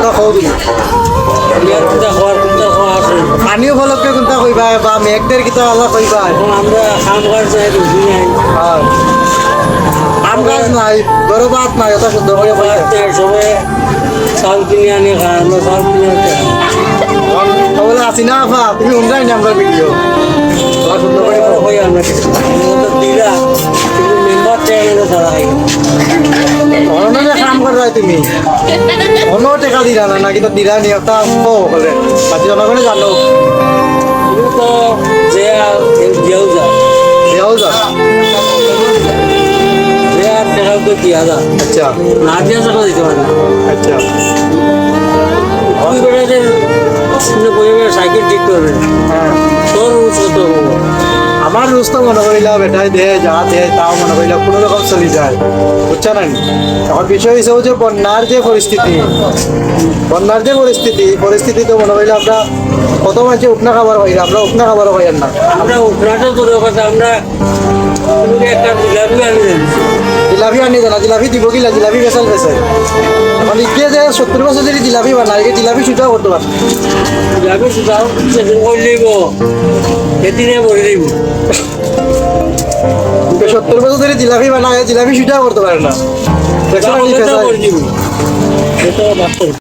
কোনটা খাও তুমি বিয়ার কোনটা খাওয়ার কোনটা খাওয়া আছে পানীয় ফলকে কোনটা কইবা বা মেঘদের কিতা আল্লাহ কইবা এখন আমরা কাম কাজ নাই বুঝি নাই আম গাছ নাই গরবাত নাই এটা শুদ্ধ করে কইবা সবে চাউল কিনে আনি খাই আমরা চাউল কিনে বলে আসি না আপা তুমি উনরাই না আমরা ভিডিও শুদ্ধ করে হই আমরা দিলা কিন্তু মেম্বার চেয়ে তারা অননে কাম কর তুমি অন্য টাকা দিলা না নাকি তো দিলা নি একটা বলে বাকি জনগণে জানো তুমি তো যে দিয়েও যা দেও যা যে আর টাকাও তো দিয়া যা আচ্ছা না দিয়া টাকা দিতে পারে না আচ্ছা ওই বেড়াতে পরিবার সাইকেল ঠিক করবে হ্যাঁ তোর কত আমার রুজ তো মনে করিলা বেটাই দে যা দে তাও মনে করিলা কোনো রকম চলি যায় বুঝছো না এখন বিষয় হিসেবে যে বন্যার যে পরিস্থিতি তো মনে করিলা আমরা কত মানুষে উপনা খাবার পাই আমরা উপনা খাবারও পাই না আমরা উঠনাটা তো কথা আমরা একটা জিলাপি আনি জিলাপি আনি জানা জিলাপি দিব কিলা জিলাপি বেসাল এখন ইকে যে 70 বছর যদি জিলাপি বানায় এই জিলাপি সুতাও করতে পারে জিলাপি সুতাও সেদিন করে নিব সেদিনে ভরে দিব 70 বছর ধরে জিলাপি বানায় জিলাপি সুতাও করতে পারে না দেখছো না কি করে দিব এটা বাস্তব